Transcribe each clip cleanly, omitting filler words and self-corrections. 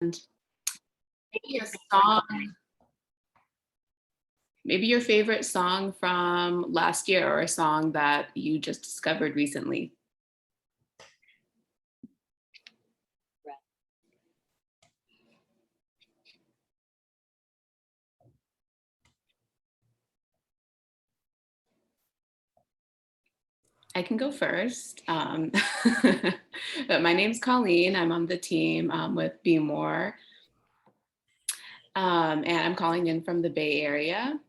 maybe a song, maybe your favorite song from last year or a song that you just discovered recently. I can go first. But my name's Colleen. I'm on the team with 𝐕𝐢𝐝𝐞. And I'm calling in from the Bay Area.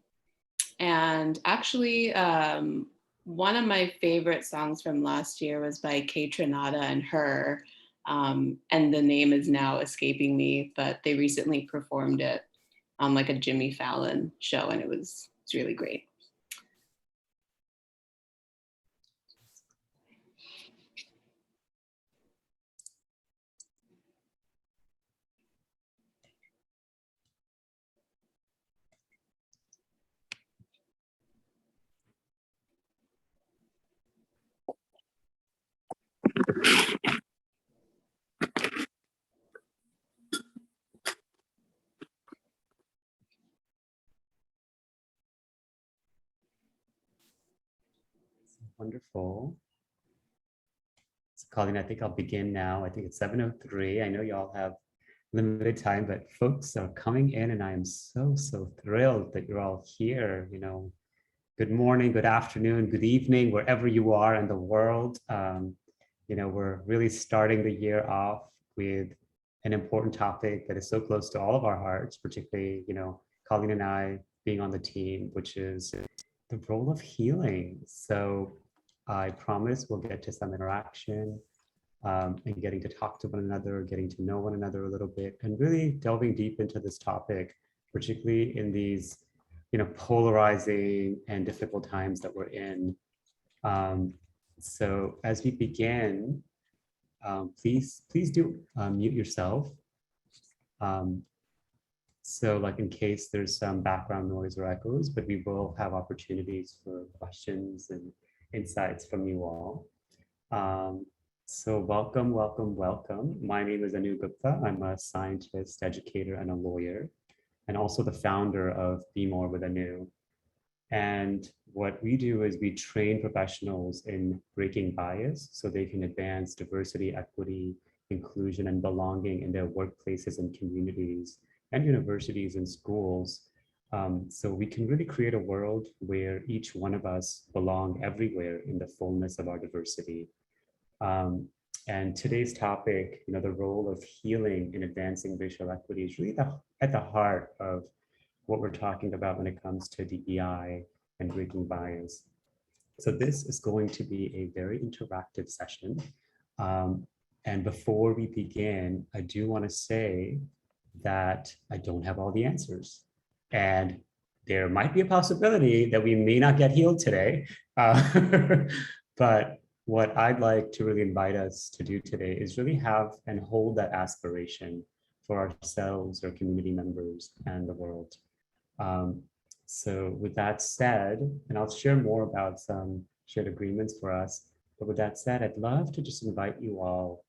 And actually, one of my favorite songs from last year was by 𝐻𝐶 and her. And the name is now escaping me, but they recently performed it on like a Jimmy Fallon show, and it's really great. Wonderful. So Colleen, I think I'll begin now. I think it's 7:03. I know y'all have limited time, but folks are coming in and I am so thrilled that you're all here. You know, good morning, good afternoon, good evening, wherever you are in the world. You know, we're really starting the year off with an important topic that is so close to all of our hearts, particularly, you know, Colleen and I being on the team, which is the role of healing. So I promise we'll get to some interaction and getting to talk to one another, getting to know one another a little bit, and really delving deep into this topic, particularly in these, you know, polarizing and difficult times that we're in. So as we begin, please do mute yourself. So like in case there's some background noise or echoes, but we will have opportunities for questions and insights from you all. So welcome. My name is Gupta. I'm a scientist, educator, and a lawyer, and also the founder of Be More with Anu. And what we do is we train professionals in breaking bias so they can advance diversity, equity, inclusion, and belonging in their workplaces and communities and universities and schools. So we can really create a world where each one of us belong everywhere in the fullness of our diversity. And today's topic, you know, the role of healing in advancing racial equity is really at the heart of what we're talking about when it comes to DEI and breaking bias. So this is going to be a very interactive session. And before we begin, I do want to say that I don't have all the answers. And there might be a possibility that we may not get healed today. But what I'd like to really invite us to do today is really have and hold that aspiration for ourselves, our community members, and the world. So with that said, and I'll share more about some shared agreements for us, but with that said, I'd love to just invite you all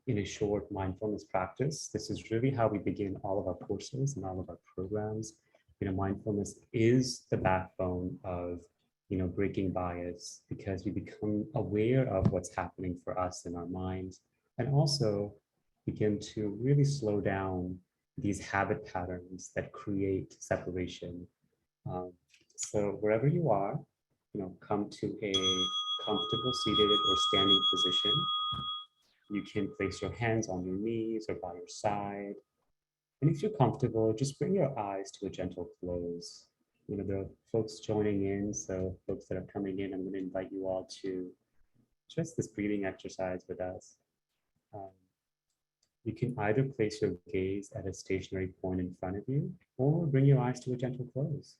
in a short mindfulness practice. This is really how we begin all of our courses and all of our programs. You know, mindfulness is the backbone of, you know, breaking bias, because we become aware of what's happening for us in our minds, and also begin to really slow down these habit patterns that create separation. So wherever you are, you know, come to a comfortable seated or standing position. You can place your hands on your knees or by your side. And if you're comfortable, just bring your eyes to a gentle close. You know, there are folks joining in, so folks that are coming in, I'm going to invite you all to just this breathing exercise with us. You can either place your gaze at a stationary point in front of you, or bring your eyes to a gentle close.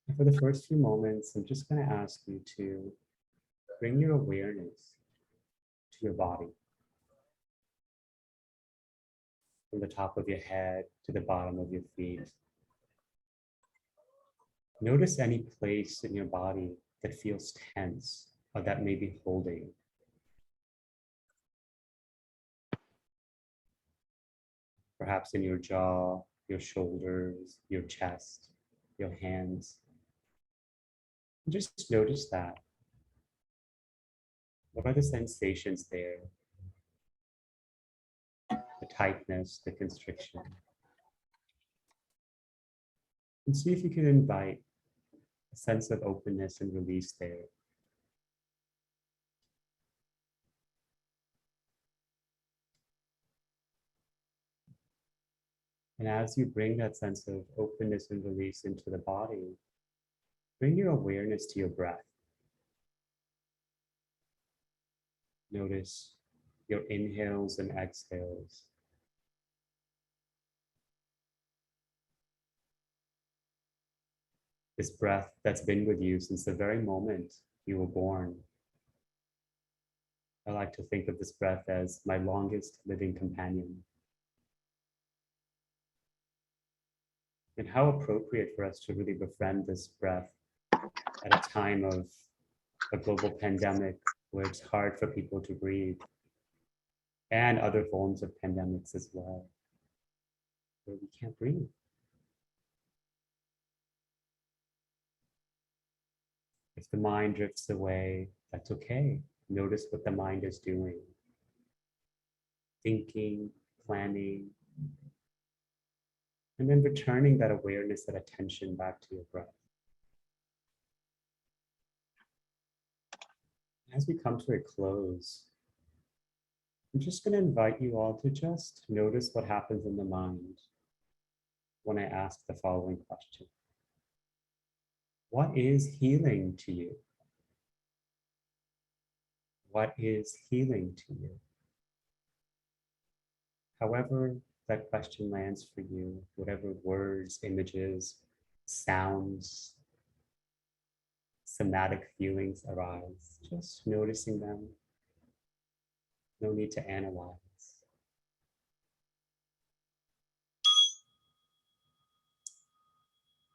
And for the first few moments, I'm just going to ask you to bring your awareness to your body, from the top of your head to the bottom of your feet. Notice any place in your body that feels tense or that may be holding. perhaps in your jaw, your shoulders, your chest, your hands. And just notice that. What are the sensations there? The tightness, the constriction. And see if you can invite a sense of openness and release there. And as you bring that sense of openness and release into the body, bring your awareness to your breath. Notice your inhales and exhales. This breath that's been with you since the very moment you were born. I like to think of this breath as my longest living companion. And how appropriate for us to really befriend this breath at a time of a global pandemic where it's hard for people to breathe, and other forms of pandemics as well, where we can't breathe. If the mind drifts away, that's okay. Notice what the mind is doing. Thinking, planning, and then returning that awareness, that attention back to your breath. As we come to a close, I'm just going to invite you all to just notice what happens in the mind when I ask the following question. What is healing to you? What is healing to you? However that question lands for you, whatever words, images, sounds, somatic feelings arise, just noticing them. No need to analyze.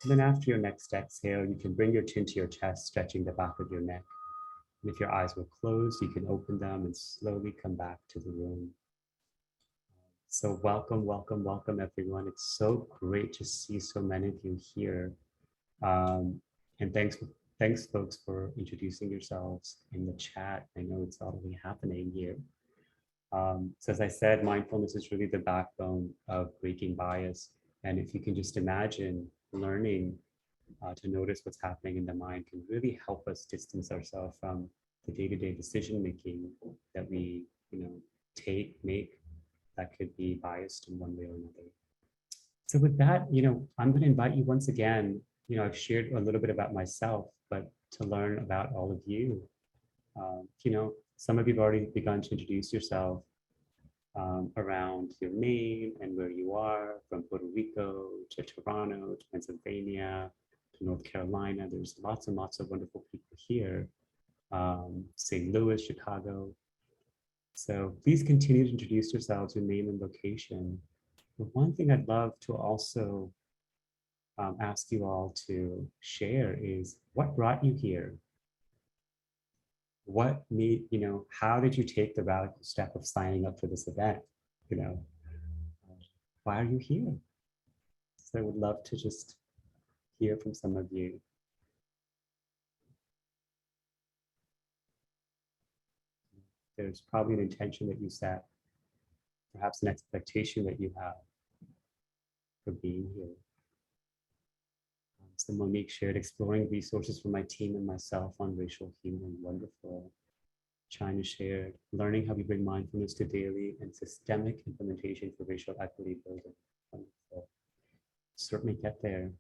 And then after your next exhale, you can bring your chin to your chest, stretching the back of your neck. And if your eyes were closed, you can open them and slowly come back to the room. So welcome, welcome, welcome, everyone. It's so great to see so many of you here. And thanks, folks, for introducing yourselves in the chat. I know it's already happening here. So as I said, mindfulness is really the backbone of breaking bias. And if you can just imagine learning to notice what's happening in the mind can really help us distance ourselves from the day-to-day decision making that we, make that could be biased in one way or another. So with that, I'm going to invite you once again. I've shared a little bit about myself, but to learn about all of you. Some of you have already begun to introduce yourself around your name and where you are, from Puerto Rico to Toronto to Pennsylvania to North Carolina. There's lots and lots of wonderful people here. St. Louis, Chicago. So please continue to introduce yourselves, your name and location. But one thing I'd love to also ask you all to share is what brought you here? What made, how did you take the radical step of signing up for this event? Why are you here? So I would love to just hear from some of you. There's probably an intention that you set, perhaps an expectation that you have for being here. So Monique shared exploring resources for my team and myself on racial healing. Wonderful. China shared learning how we bring mindfulness to daily and systemic implementation for racial equity building. Wonderful. Certainly get there.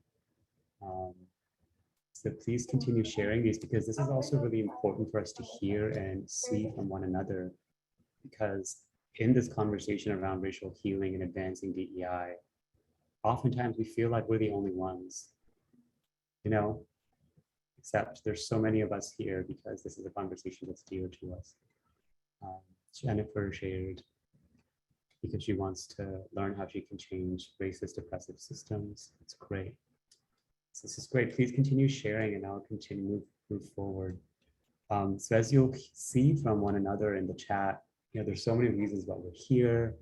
So please continue sharing these, because this is also really important for us to hear and see from one another, because in this conversation around racial healing and advancing DEI, oftentimes we feel like we're the only ones, except there's so many of us here because this is a conversation that's dear to us. Jennifer shared because she wants to learn how she can change racist oppressive systems. It's great. So this is great. Please continue sharing and I'll continue move forward. So as you'll see from one another in the chat, there's so many reasons why we're here.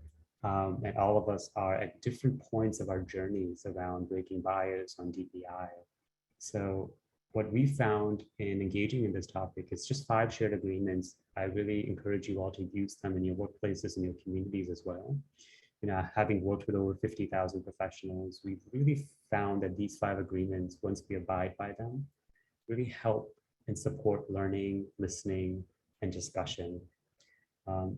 And all of us are at different points of our journeys around breaking bias on DEI. So what we found in engaging in this topic is just 5 shared agreements. I really encourage you all to use them in your workplaces and your communities as well. Having worked with over 50,000 professionals, we've really found that these 5 agreements, once we abide by them, really help and support learning, listening, and discussion.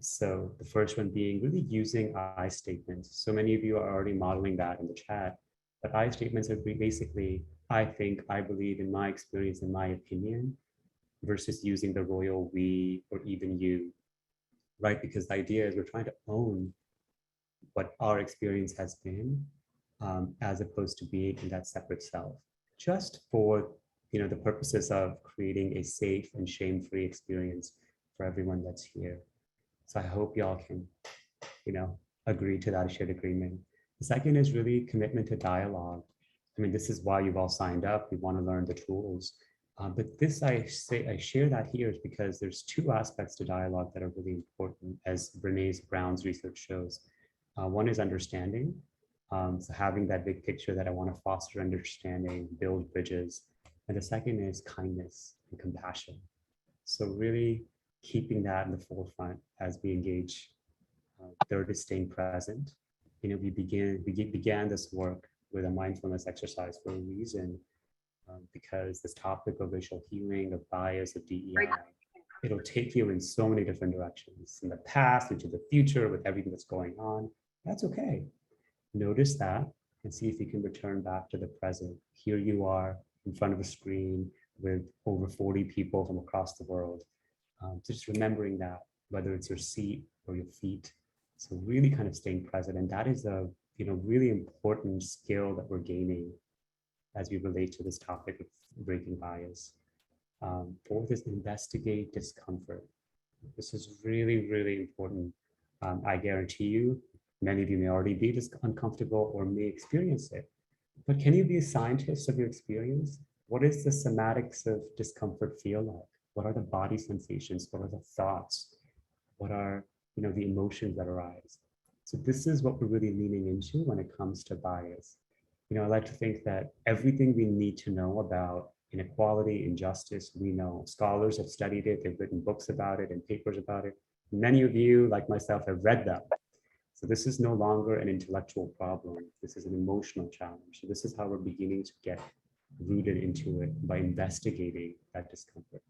So the first one being really using I statements. So many of you are already modeling that in the chat, but I statements are basically, I think, I believe, in my experience, in my opinion, versus using the royal we or even you, right? Because the idea is we're trying to own what our experience has been, as opposed to being in that separate self, just for the purposes of creating a safe and shame-free experience for everyone that's here. So I hope y'all can, agree to that shared agreement. The second is really commitment to dialogue. I mean, this is why you've all signed up. We want to learn the tools. But this, I share that here is because there's 2 aspects to dialogue that are really important, as Brene Brown's research shows. One is understanding. So having that big picture that I want to foster understanding, build bridges. And the second is kindness and compassion. So really keeping that in the forefront as we engage. Third is staying present. We began this work with a mindfulness exercise for a reason, because this topic of racial healing, of bias, of DEI, it'll take you in so many different directions, in the past, into the future, with everything that's going on. That's okay. Notice that and see if you can return back to the present. Here you are in front of a screen with over 40 people from across the world. Just remembering that, whether it's your seat or your feet. So really kind of staying present. And that is a really important skill that we're gaining as we relate to this topic of breaking bias. Fourth is investigate discomfort. This is really, really important. I guarantee you, many of you may already be uncomfortable or may experience it. But can you be a scientist of your experience? What is the somatics of discomfort feel like? What are the body sensations? What are the thoughts? What are the emotions that arise? So this is what we're really leaning into when it comes to bias. I like to think that everything we need to know about inequality, injustice, we know. Scholars have studied it, they've written books about it and papers about it. Many of you, like myself, have read them. So this is no longer an intellectual problem. This is an emotional challenge. So this is how we're beginning to get rooted into it, by investigating that discomfort.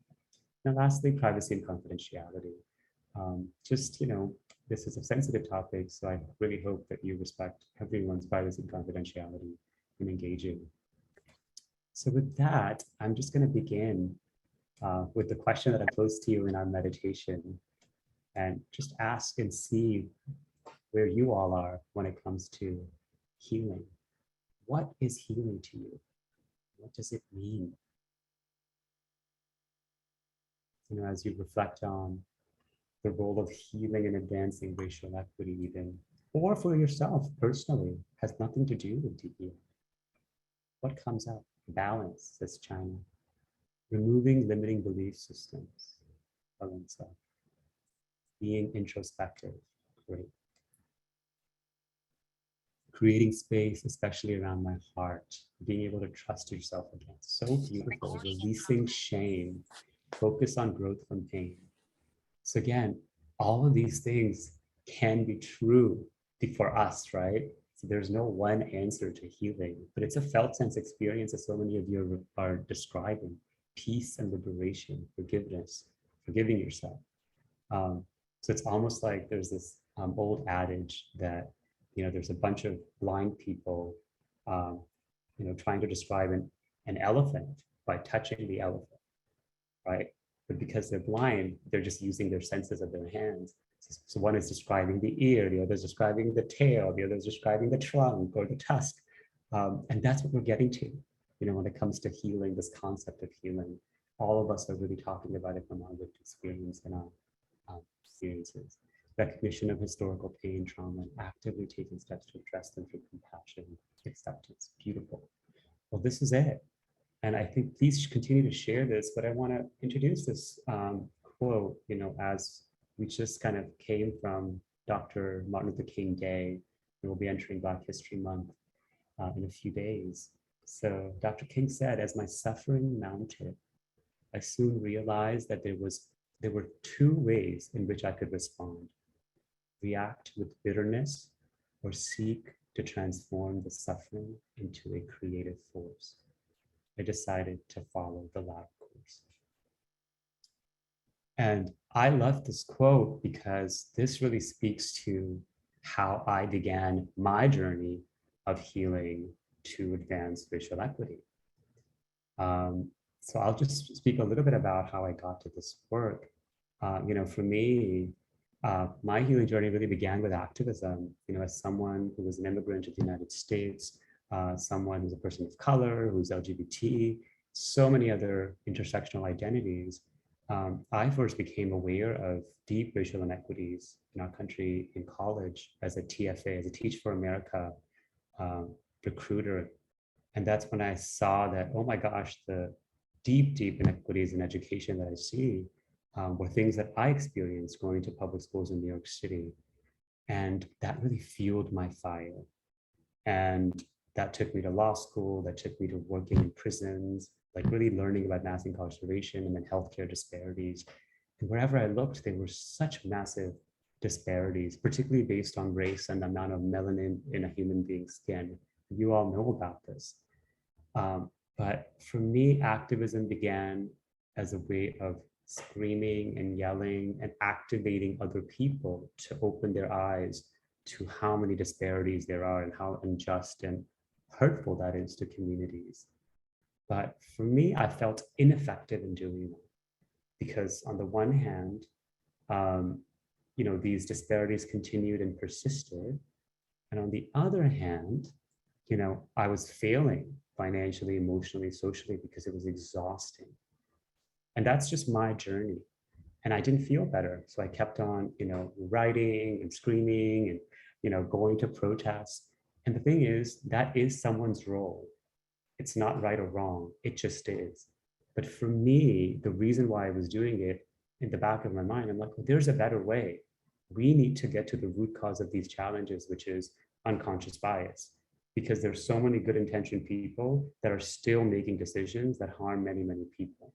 Now, lastly, privacy and confidentiality. This is a sensitive topic, so I really hope that you respect everyone's privacy and confidentiality in engaging. So with that, I'm just going to begin with the question that I posed to you in our meditation, and just ask and see where you all are when it comes to healing. What is healing to you? What does it mean? As you reflect on the role of healing and advancing racial equity, even, or for yourself personally, has nothing to do with DEI. What comes up? Balance, says China. Removing limiting belief systems, Alison. Being introspective, great. Creating space, especially around my heart, being able to trust yourself again. So beautiful, releasing shame, focus on growth from pain. So again, all of these things can be true for us, right? So there's no one answer to healing, but it's a felt sense experience that so many of you are describing. Peace and liberation, forgiveness, forgiving yourself. So it's almost like there's this old adage that, there's a bunch of blind people, trying to describe an elephant by touching the elephant, right? But because they're blind, they're just using their senses of their hands. So one is describing the ear, the other is describing the tail, the other is describing the trunk or the tusk. And that's what we're getting to, when it comes to healing, this concept of healing. All of us are really talking about it from our lived experience and our experiences. Recognition of historical pain, trauma, and actively taking steps to address them through compassion, acceptance. Beautiful. Well, this is it. And I think please continue to share this, but I want to introduce this quote, as we just kind of came from Dr. Martin Luther King Day, and we'll be entering Black History Month in a few days. So Dr. King said, as my suffering mounted, I soon realized that there were two ways in which I could respond: react with bitterness or seek to transform the suffering into a creative force. I decided to follow the latter course. And I love this quote because this really speaks to how I began my journey of healing to advance racial equity. So I'll just speak a little bit about how I got to this work. For me, my healing journey really began with activism. As someone who was an immigrant to the United States, someone who's a person of color, who's LGBT, so many other intersectional identities. I first became aware of deep racial inequities in our country in college as a TFA, as a Teach for America recruiter. And that's when I saw that, oh my gosh, the deep inequities in education that I see were things that I experienced going to public schools in New York City. And that really fueled my fire. And that took me to law school, that took me to working in prisons, like really learning about mass incarceration and then healthcare disparities. And wherever I looked, there were such massive disparities, particularly based on race and the amount of melanin in a human being's skin. You all know about this. But for me, activism began as a way of screaming and yelling and activating other people to open their eyes to how many disparities there are and how unjust and hurtful that is to communities. But for me, I felt ineffective in doing that because on the one hand, these disparities continued and persisted. And on the other hand, I was failing financially, emotionally, socially, because it was exhausting. And that's just my journey. And I didn't feel better. So I kept on, writing and screaming and, going to protests. And the thing is, that is someone's role. It's not right or wrong. It just is. But for me, the reason why I was doing it in the back of my mind, I'm like, well, there's a better way. We need to get to the root cause of these challenges, which is unconscious bias, because there's so many good intentioned people that are still making decisions that harm many, many people.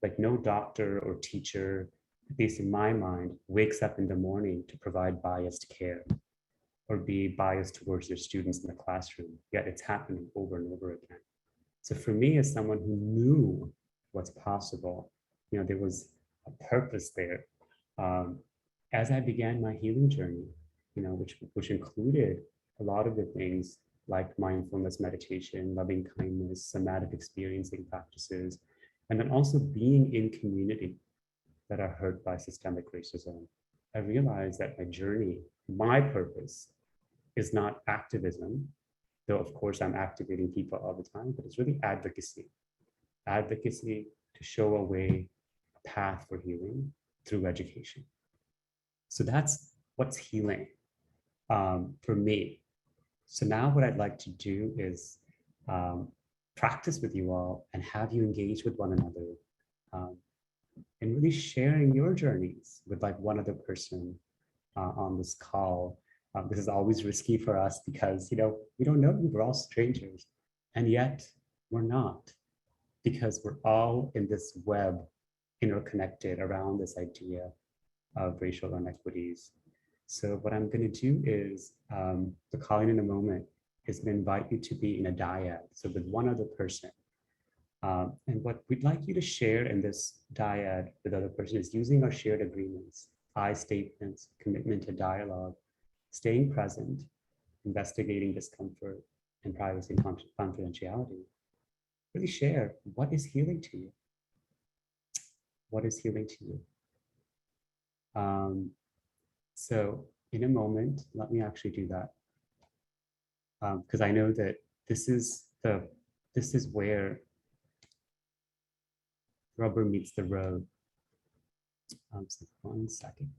Like no doctor or teacher, at least in my mind, wakes up in the morning to provide biased care or be biased towards their students in the classroom, yet it's happening over and over again. So for me, as someone who knew what's possible, there was a purpose there. As I began my healing journey, which included a lot of the things like mindfulness meditation, loving kindness, somatic experiencing practices, and then also being in community that are hurt by systemic racism. I realized that my journey, my purpose, is not activism, though of course I'm activating people all the time, but it's really advocacy. Advocacy to show a way, a path for healing through education. So that's what's healing for me. So now what I'd like to do is practice with you all and have you engage with one another and really sharing your journeys with like one other person on this call. This is always risky for us because, we don't know you, we're all strangers, and yet we're not, because we're all in this web interconnected around this idea of racial inequities. So what I'm going to do is, the calling in a moment is going to invite you to be in a dyad, so with one other person. And what we'd like you to share in this dyad with other person is using our shared agreements, I statements, commitment to dialogue, staying present, investigating discomfort, and privacy and confidentiality. Really share what is healing to you. What is healing to you? So in a moment, let me actually do that. Because I know that this is where rubber meets the road. So 1 second.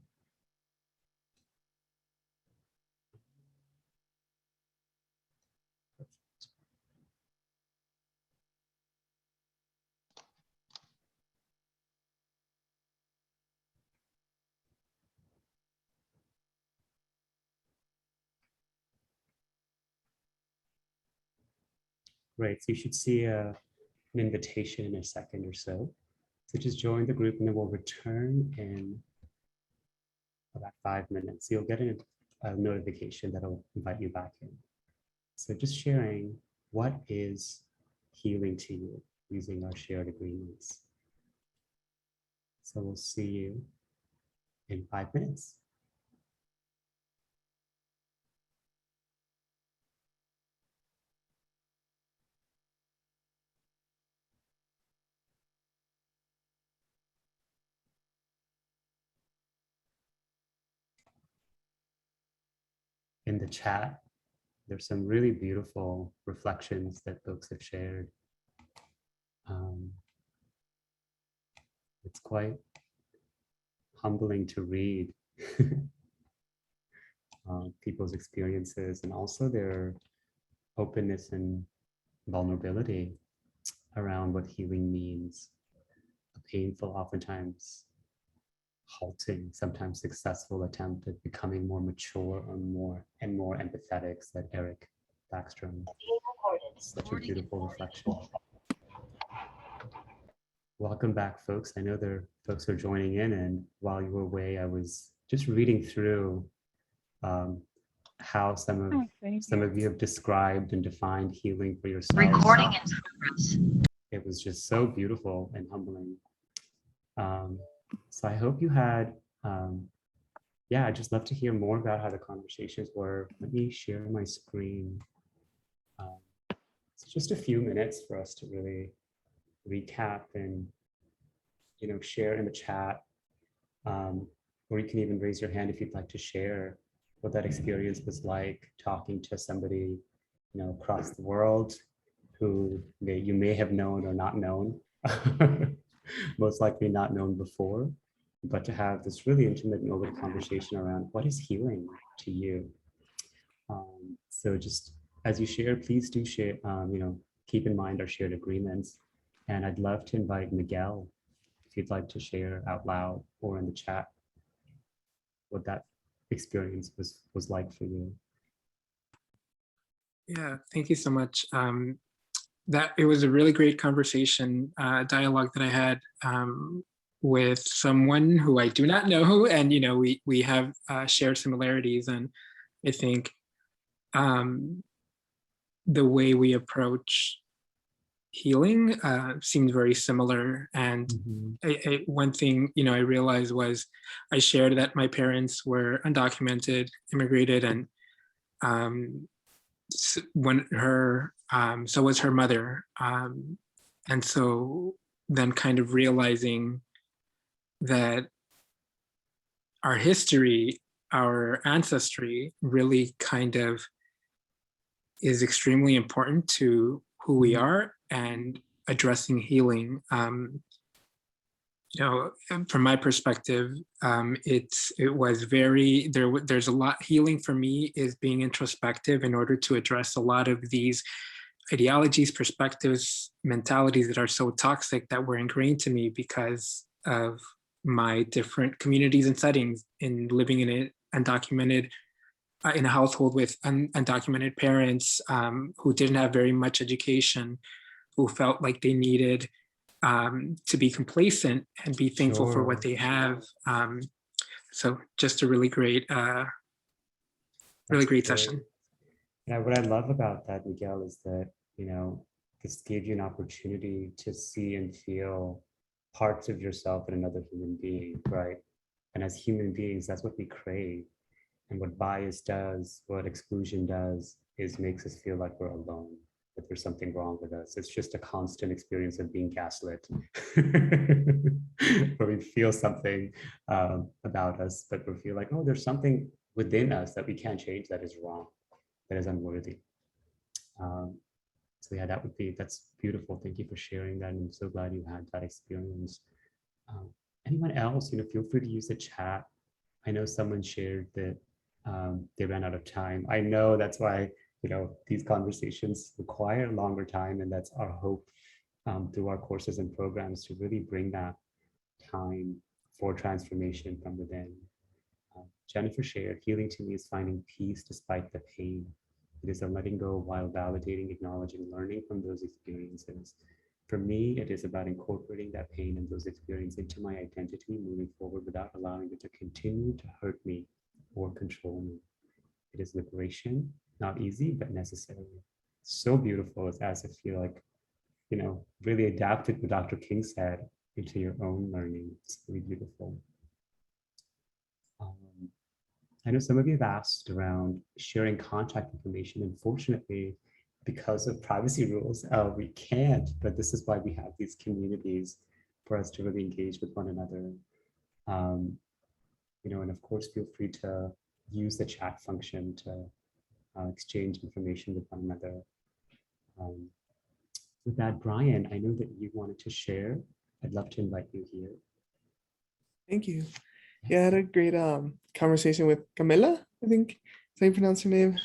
Great. So you should see an invitation in a second or so. So just join the group and then we'll return in about 5 minutes. You'll get a notification that'll invite you back in. So just sharing, what is healing to you using our shared agreements. So we'll see you in 5 minutes. In the chat, there's some really beautiful reflections that folks have shared. It's quite humbling to read people's experiences and also their openness and vulnerability around what healing means. A painful, oftentimes halting, sometimes successful attempt at becoming more mature and more empathetic, said Eric Backstrom. Such a beautiful reflection. Welcome back, folks. I know there are folks who are joining in, and while you were away, I was just reading through how some of you have described and defined healing for yourself. Recording in progress. It was just so beautiful and humbling. So I hope you had, I'd just love to hear more about how the conversations were. Let me share my screen. It's just a few minutes for us to really recap and, share in the chat. Or you can even raise your hand if you'd like to share what that experience was like talking to somebody, across the world who you may have known or not known, most likely not known before, but to have this really intimate and open conversation around what is healing to you. So just as you share, please do share, keep in mind our shared agreements. And I'd love to invite Miguel, if you'd like to share out loud or in the chat what that experience was like for you. Yeah, thank you so much. It was a really great conversation, dialogue that I had with someone who I do not know, and we have shared similarities, and I think the way we approach healing seemed very similar. And one thing I realized was I shared that my parents were undocumented, immigrated, and so was her mother, and so then kind of realizing that our history, our ancestry really kind of is extremely important to who we are and addressing healing. From my perspective, there's a lot. Healing for me is being introspective in order to address a lot of these ideologies, perspectives, mentalities that are so toxic that were ingrained to me because of my different communities and settings, in living in an undocumented, in a household with undocumented parents who didn't have very much education, who felt like they needed to be complacent and be thankful for what they have. So just a really great session. Yeah, what I love about that, Miguel, is that, this gave you an opportunity to see and feel parts of yourself in another human being, right? And as human beings, that's what we crave. And what bias does, what exclusion does, is makes us feel like we're alone, that there's something wrong with us. It's just a constant experience of being gaslit, where we feel something about us, but we feel like, oh, there's something within us that we can't change, that is wrong, that is unworthy. So yeah, that's beautiful. Thank you for sharing that. And I'm so glad you had that experience. Anyone else, feel free to use the chat. I know someone shared that they ran out of time. I know that's why, these conversations require longer time, and that's our hope through our courses and programs, to really bring that time for transformation from within. Jennifer shared, healing to me is finding peace despite the pain. It is a letting go while validating, acknowledging, learning from those experiences. For me, it is about incorporating that pain and those experiences into my identity moving forward without allowing it to continue to hurt me or control me. It is liberation, not easy, but necessary. So beautiful. It's as if you like, really adapted what Dr. King said into your own learning. It's really beautiful. I know some of you have asked around sharing contact information. Unfortunately, because of privacy rules, we can't, but this is why we have these communities for us to really engage with one another. And of course, feel free to use the chat function to exchange information with one another. With that, Brian, I know that you wanted to share. I'd love to invite you here. Thank you. Yeah, I had a great conversation with Kamilah, I think that's how you pronounce her name.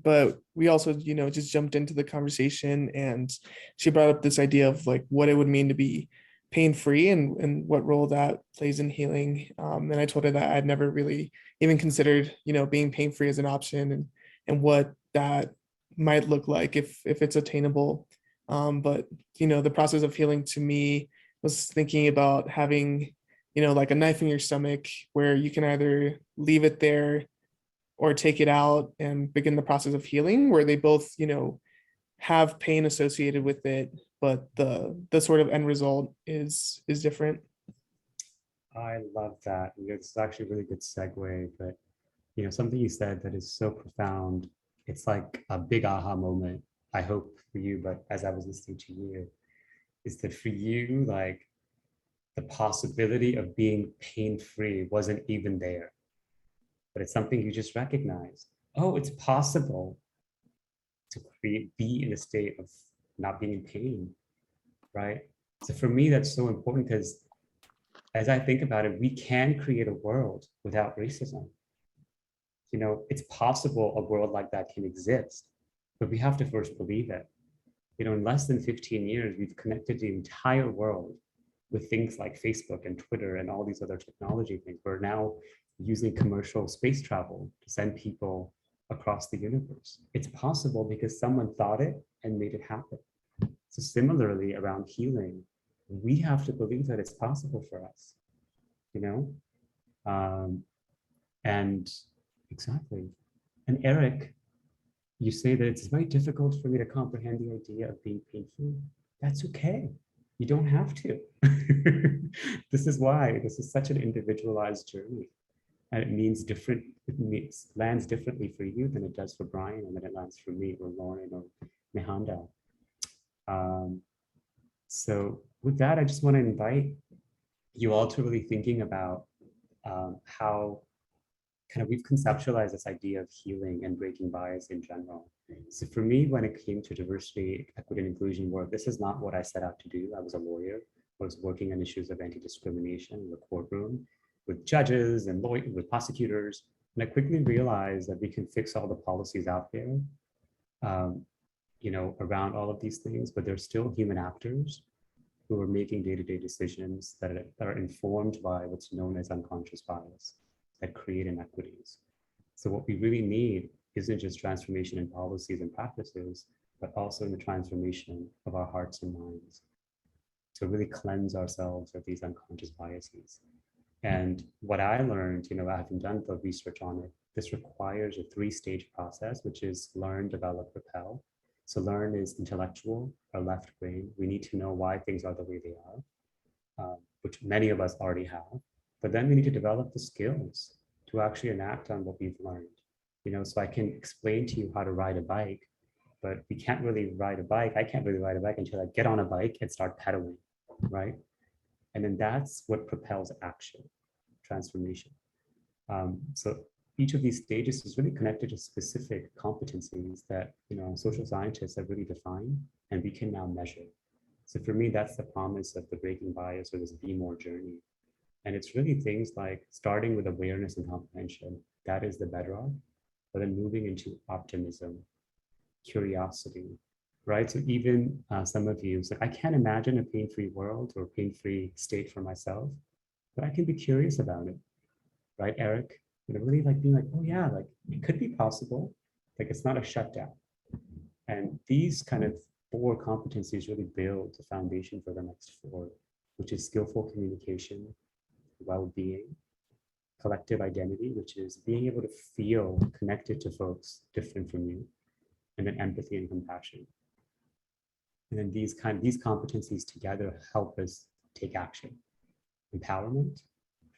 But we also, just jumped into the conversation, and she brought up this idea of like what it would mean to be pain-free and what role that plays in healing. And I told her that I'd never really even considered, being pain-free as an option and what that might look like if it's attainable. But, the process of healing to me was thinking about having, like a knife in your stomach where you can either leave it there or take it out and begin the process of healing, where they both, have pain associated with it, but the sort of end result is different. I love that. It's actually a really good segue, but something you said that is so profound. It's like a big aha moment, I hope for you, but as I was listening to you, is that for you, like the possibility of being pain-free wasn't even there, but it's something you just recognize. Oh, it's possible to be in a state of not being in pain, right? So for me, that's so important because as I think about it, we can create a world without racism. It's possible a world like that can exist, but we have to first believe it. In less than 15 years, we've connected the entire world with things like Facebook and Twitter and all these other technology things. We're now using commercial space travel to send people across the universe. It's possible because someone thought it and made it happen. So similarly around healing, we have to believe that it's possible for us, and exactly. And Eric, you say that it's very difficult for me to comprehend the idea of being pain-free. That's okay. You don't have to. This is why this is such an individualized journey. And it lands differently for you than it does for Brian, and then it lands for me or Lauren or Mehanda. So with that, I just want to invite you all to really thinking about how we've conceptualized this idea of healing and breaking bias in general. So for me, when it came to diversity, equity, and inclusion work, this is not what I set out to do. I was a lawyer. I was working on issues of anti-discrimination in the courtroom with judges and with prosecutors. And I quickly realized that we can fix all the policies out there, around all of these things, but there's still human actors who are making day-to-day decisions that are informed by what's known as unconscious bias that create inequities. So what we really need isn't just transformation in policies and practices, but also in the transformation of our hearts and minds to really cleanse ourselves of these unconscious biases. And what I learned, I haven't done the research on it, this requires a 3-stage process, which is learn, develop, repel. So learn is intellectual or left brain. We need to know why things are the way they are, which many of us already have. But then we need to develop the skills to actually enact on what we've learned. So I can explain to you how to ride a bike, but we can't really ride a bike. I can't really ride a bike until I get on a bike and start pedaling, right? And then that's what propels action, transformation. So each of these stages is really connected to specific competencies that social scientists have really defined and we can now measure. So for me, that's the promise of the breaking bias or this Be More journey. And it's really things like starting with awareness and comprehension. That is the bedrock, but then moving into optimism, curiosity, right? So even some of you, so I can't imagine a pain-free world or pain-free state for myself, but I can be curious about it, right, Eric? Really like being like, oh yeah, like it could be possible. Like it's not a shutdown. And these kind of 4 competencies really build the foundation for the next 4, which is skillful communication, well-being, collective identity, which is being able to feel connected to folks different from you, and then empathy and compassion. And then these competencies together help us take action. Empowerment,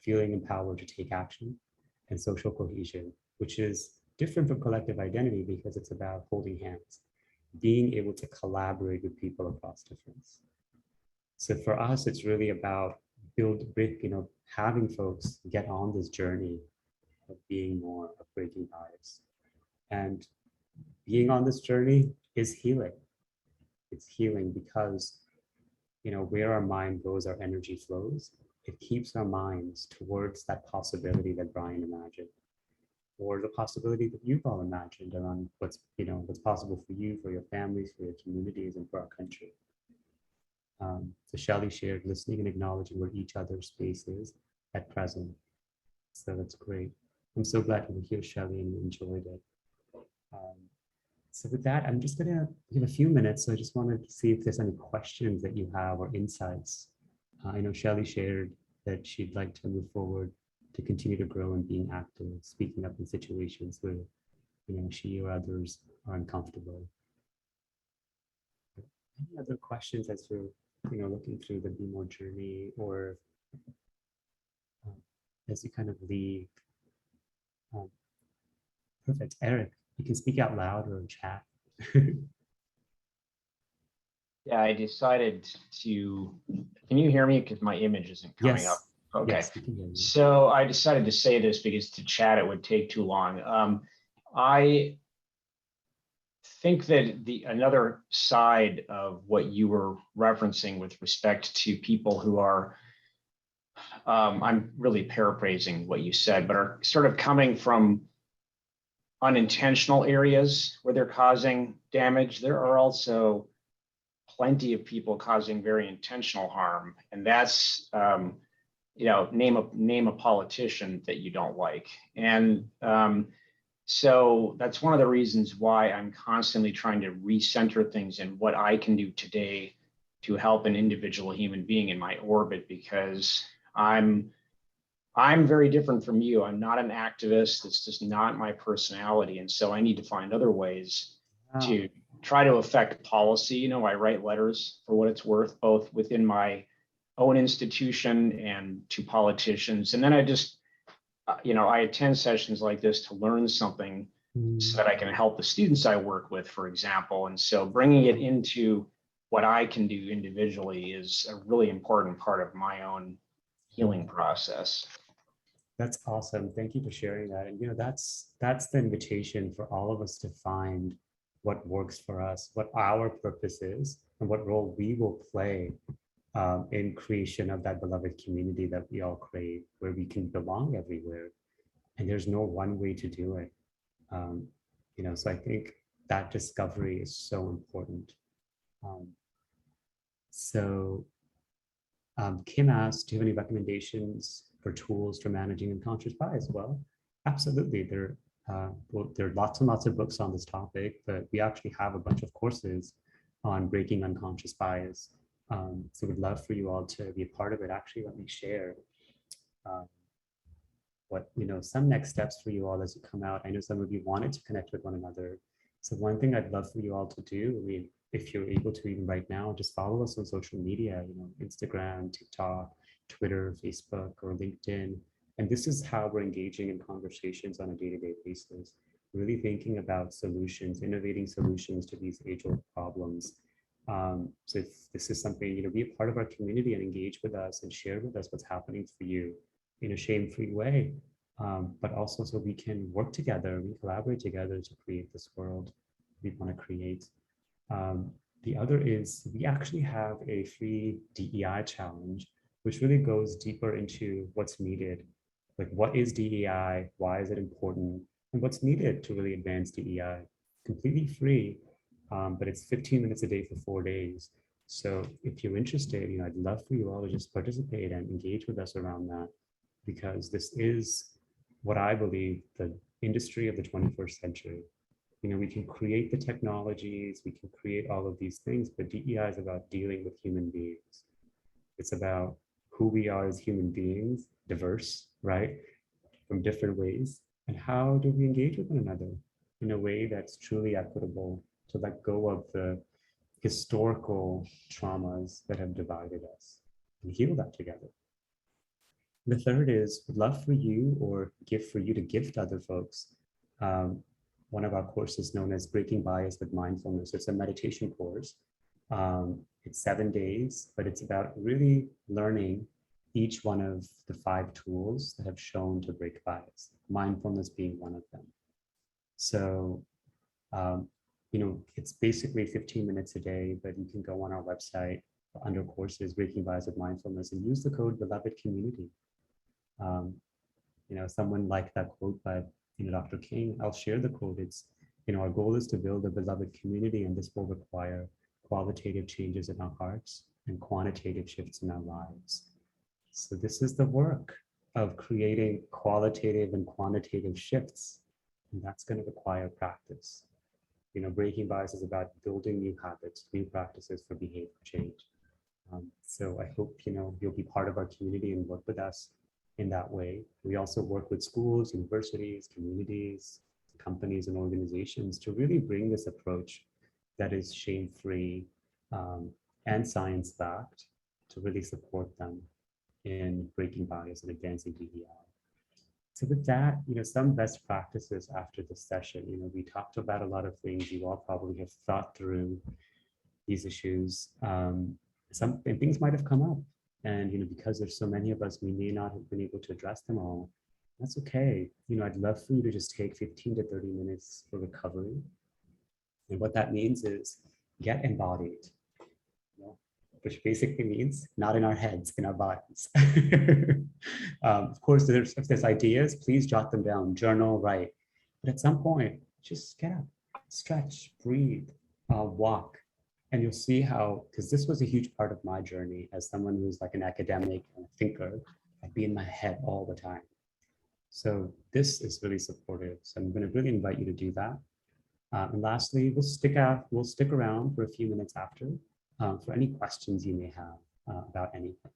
feeling empowered to take action, and social cohesion, which is different from collective identity because it's about holding hands, being able to collaborate with people across difference. So for us, it's really about having folks get on this journey of being more, of breaking bias. And being on this journey is healing. It's healing because, where our mind goes, our energy flows. It keeps our minds towards that possibility that Brian imagined, or the possibility that you've all imagined around what's possible for you, for your families, for your communities, and for our country. So Shelley shared listening and acknowledging where each other's space is at present. So that's great. I'm so glad you were here, Shelley, and you enjoyed it. So with that, I'm just gonna give a few minutes. So I just wanted to see if there's any questions that you have or insights. I know Shelley shared that she'd like to move forward to continue to grow and being active, speaking up in situations where, she or others are uncomfortable. Any other questions as you're, looking through the Be More journey, or as you kind of leave? Perfect. Eric, you can speak out loud or chat. Yeah, I decided to, can you hear me? Because my image isn't coming up. Okay. Yes, we can hear you. So I decided to say this because to chat it would take too long. I think that another side of what you were referencing with respect to people who are, I'm really paraphrasing what you said, but are sort of coming from unintentional areas where they're causing damage. There are also plenty of people causing very intentional harm, and that's name a politician that you don't like. And so that's one of the reasons why I'm constantly trying to recenter things in what I can do today to help an individual human being in my orbit, because I'm very different from you. I'm not an activist. It's just not my personality. And so I need to find other ways to try to affect policy. I write letters for what it's worth, both within my own institution and to politicians. And then I just, I attend sessions like this to learn something so that I can help the students I work with, for example. And so bringing it into what I can do individually is a really important part of my own healing process. That's awesome. Thank you for sharing that. And that's the invitation for all of us to find what works for us, what our purpose is, and what role we will play in creation of that beloved community that we all crave, where we can belong everywhere. And there's no one way to do it. So I think that discovery is so important. Kim asked, do you have any recommendations for tools for managing unconscious bias? Well, absolutely. There are lots and lots of books on this topic, but we actually have a bunch of courses on breaking unconscious bias. So we'd love for you all to be a part of it. Actually, let me share what, some next steps for you all as you come out. I know some of you wanted to connect with one another. So one thing I'd love for you all to do, if you're able to even right now, just follow us on social media, Instagram, TikTok, Twitter, Facebook, or LinkedIn. And this is how we're engaging in conversations on a day-to-day basis, really thinking about solutions, innovating solutions to these age-old problems. So if this is something, be a part of our community and engage with us and share with us what's happening for you in a shame-free way, but also so we can work together, we collaborate together to create this world we want to create. The other is we actually have a free DEI challenge, which really goes deeper into what's needed. Like, what is DEI? Why is it important? And what's needed to really advance DEI? Completely free, but it's 15 minutes a day for 4 days. So if you're interested, I'd love for you all to just participate and engage with us around that, because this is what I believe the industry of the 21st century. We can create the technologies, we can create all of these things, but DEI is about dealing with human beings. It's about who we are as human beings, diverse, right? From different ways. And how do we engage with one another in a way that's truly equitable, to let go of the historical traumas that have divided us and heal that together. The third is, would love for you or for you to gift other folks one of our courses known as Breaking Bias with Mindfulness. It's a meditation course. It's 7 days, but it's about really learning each one of the 5 tools that have shown to break bias, mindfulness being one of them. So, it's basically 15 minutes a day, but you can go on our website under courses, Breaking Bias with Mindfulness, and use the code Beloved Community. Someone liked that quote by Dr. King. I'll share the quote. It's, our goal is to build a beloved community, and this will require qualitative changes in our hearts and quantitative shifts in our lives. So this is the work of creating qualitative and quantitative shifts, and that's going to require practice. Breaking bias is about building new habits, new practices for behavior change. So I hope, you'll be part of our community and work with us in that way. We also work with schools, universities, communities, companies, and organizations to really bring this approach that is shame-free and science-backed to really support them in breaking bias and advancing DEI. So with that, some best practices after this session, we talked about a lot of things. You all probably have thought through these issues. Some things might have come up, and because there's so many of us, we may not have been able to address them all. That's okay. I'd love for you to just take 15 to 30 minutes for recovery. And what that means is get embodied, which basically means not in our heads, in our bodies. Of course, if there's ideas, please jot them down, journal, write. But at some point, just get up, stretch, breathe, walk. And you'll see how, because this was a huge part of my journey as someone who's like an academic and a thinker, I'd be in my head all the time. So this is really supportive. So I'm going to really invite you to do that. And lastly, we'll stick around for a few minutes after for any questions you may have about anything.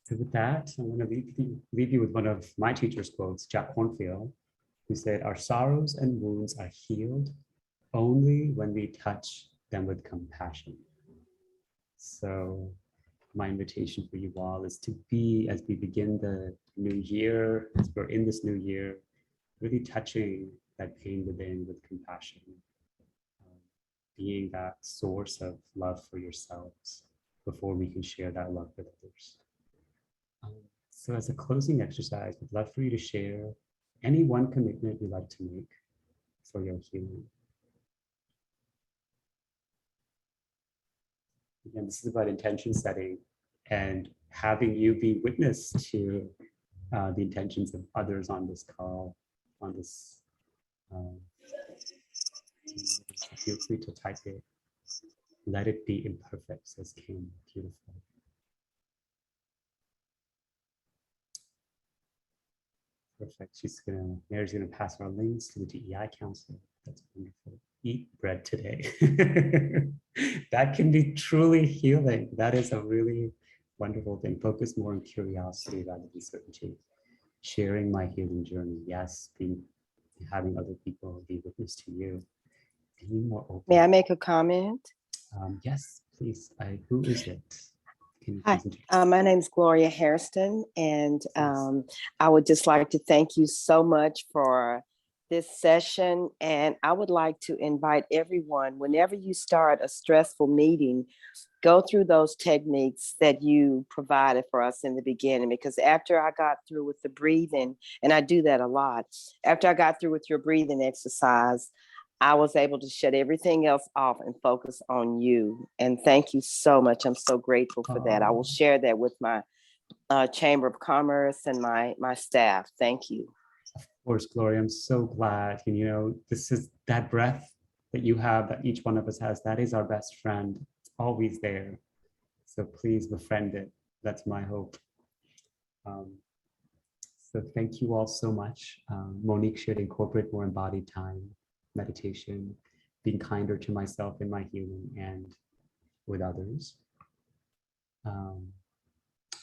So with that, I'm going to leave you with one of my teacher's quotes, Jack Kornfield, who said, "Our sorrows and wounds are healed only when we touch them with compassion." So my invitation for you all is to be, as we begin the new year, as we're in this new year, really touching that pain within with compassion, being that source of love for yourselves before we can share that love with others. So as a closing exercise, I'd love for you to share any one commitment you'd like to make for your healing. Again, this is about intention setting and having you be witness to the intentions of others on this call, on this. Feel free to type it. Let it be imperfect, says Kim. Beautiful. Perfect. Mary's gonna pass our links to the DEI Council. That's wonderful. Eat bread today. That can be truly healing. That is a really wonderful thing. Focus more on curiosity rather than certainty. Sharing my healing journey. Yes, having other people be witness to you. Being more open. May I make a comment? Yes, please. Who is it? Hi, my name is Gloria Hairston, and I would just like to thank you so much for this session. And I would like to invite everyone, whenever you start a stressful meeting, go through those techniques that you provided for us in the beginning, because after I got through with the breathing, and I do that a lot, after I got through with your breathing exercise, I was able to shut everything else off and focus on you. And thank you so much. I'm so grateful for that. I will share that with my Chamber of Commerce and my staff. Thank you. Of course, Gloria, I'm so glad. This is that breath that you have, that each one of us has. That is our best friend. It's always there. So please befriend it. That's my hope. So thank you all so much. Monique should incorporate more embodied time. meditation, being kinder to myself in my healing and with others.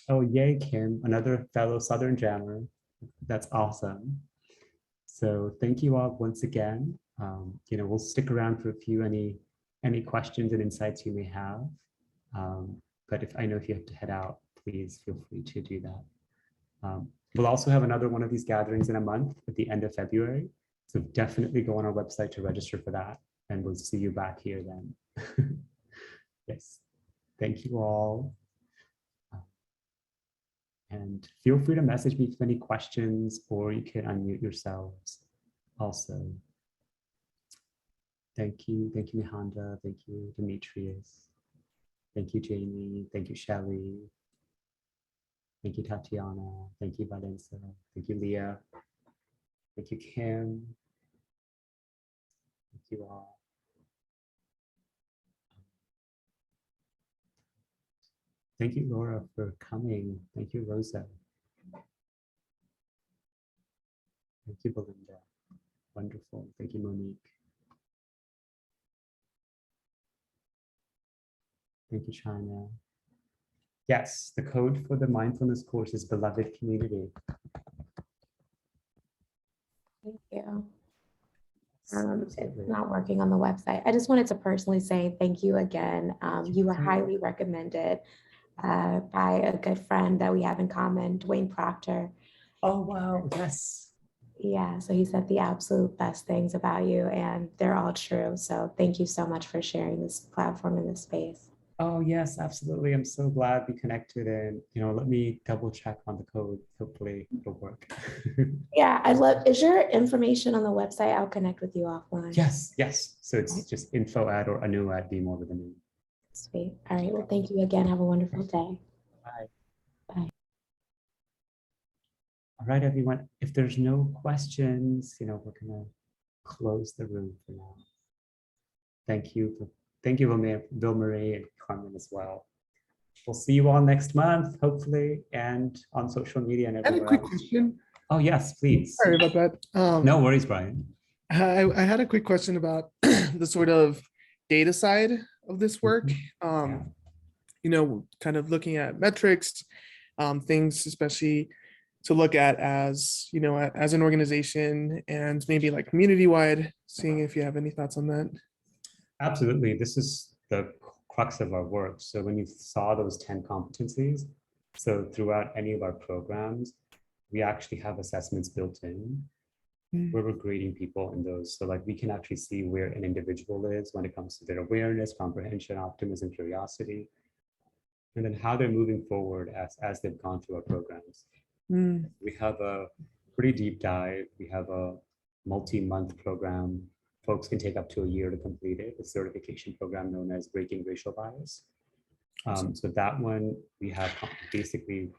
Oh, yay, Kim, another fellow Southern Jammer. That's awesome. So thank you all once again. We'll stick around for a few, any questions and insights you may have. But I know if you have to head out, please feel free to do that. We'll also have another one of these gatherings in a month at the end of February. So definitely go on our website to register for that, and we'll see you back here then. Yes, thank you all. And feel free to message me with any questions, or you can unmute yourselves also. Thank you, Mihanda. Thank you, Demetrius. Thank you, Jamie. Thank you, Shelley. Thank you, Tatiana. Thank you, Valenza. Thank you, Leah. Thank you, Kim. Thank you all. Thank you, Laura, for coming. Thank you, Rosa. Thank you, Belinda. Wonderful. Thank you, Monique. Thank you, China. Yes, the code for the mindfulness course is Beloved Community. Thank you. It's not working on the website. I just wanted to personally say thank you again. You were highly recommended by a good friend that we have in common, Dwayne Proctor. Oh, wow. Yes. Yeah, so he said the absolute best things about you, and they're all true. So thank you so much for sharing this platform and this space. Oh, yes, absolutely. I'm so glad we connected, and let me double check on the code. Hopefully it'll work. Yeah, is your information on the website? I'll connect with you offline. Yes. So it's just info@ or anu@bmore with a new. Sweet. All right. Well, thank you again. Have a wonderful day. Bye. Bye. All right, everyone. If there's no questions, we're gonna close the room for now. Thank you, Bill Marie and Carmen as well. We'll see you all next month, hopefully, and on social media and I had a everywhere quick else. question. Oh, yes, please. Sorry about that. No worries, Brian. I had a quick question about the sort of data side of this work. Kind of looking at metrics, things especially to look at as, as an organization and maybe like community-wide, seeing if you have any thoughts on that. Absolutely. This is the crux of our work. So when you saw those 10 competencies, so throughout any of our programs, we actually have assessments built in where we're grading people in those. So like we can actually see where an individual is when it comes to their awareness, comprehension, optimism, curiosity, and then how they're moving forward as they've gone through our programs. We have a pretty deep dive. We have a multi-month program. Folks can take up to a year to complete it. A certification program known as Breaking Racial Bias. So that one, we have basically,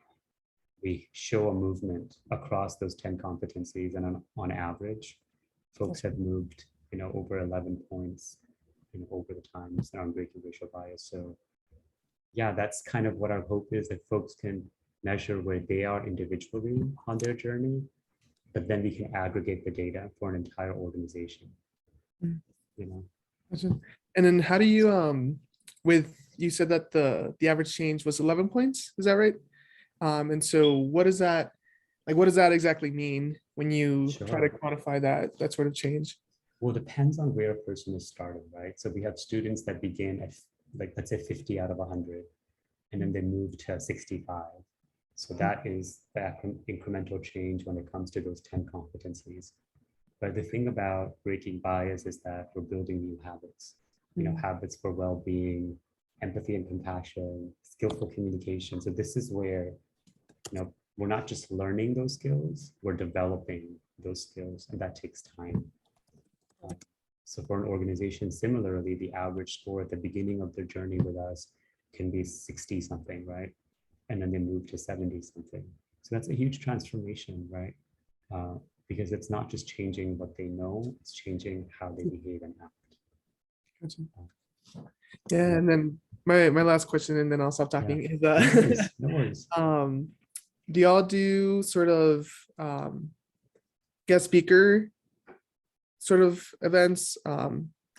we show a movement across those 10 competencies, and on average, folks have moved, over 11 points, over the times around breaking racial bias. So yeah, that's kind of what our hope is, that folks can measure where they are individually on their journey, but then we can aggregate the data for an entire organization. And then how do you, you said that the average change was 11 points, is that right? And so what does that exactly mean when you try to quantify that sort of change? Well, it depends on where a person is starting, right? So we have students that begin at, like, let's say 50 out of 100, and then they move to 65. So that is the incremental change when it comes to those 10 competencies. But the thing about breaking bias is that we're building new habits, habits for well-being, empathy and compassion, skillful communication. So this is where, we're not just learning those skills, we're developing those skills, and that takes time. So for an organization, similarly, the average score at the beginning of their journey with us can be 60 something, right? And then they move to 70 something. So that's a huge transformation, right? Because it's not just changing what they know, it's changing how they behave and act. Yeah, and then my last question, and then I'll stop talking, is no worries. Do y'all do sort of guest speaker sort of events.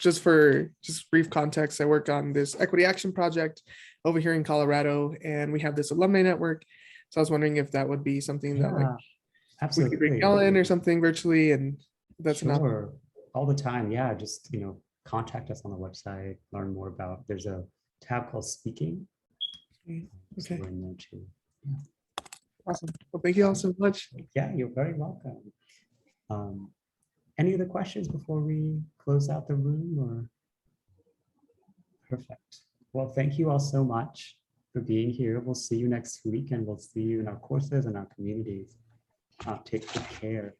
Just for brief context, I work on this equity action project over here in Colorado, and we have this alumni network. So I was wondering if that would be something that like we could bring y'all in or something virtually, and that's an option. Sure, all the time. Yeah, just contact us on the website, learn more about. There's a tab called Speaking. So Okay. we're in there too. Yeah. Awesome. Well, thank you all so much. Yeah, you're very welcome. Any other questions before we close out the room? Or perfect. Well, thank you all so much for being here. We'll see you next week, and we'll see you in our courses and our communities. Take good care.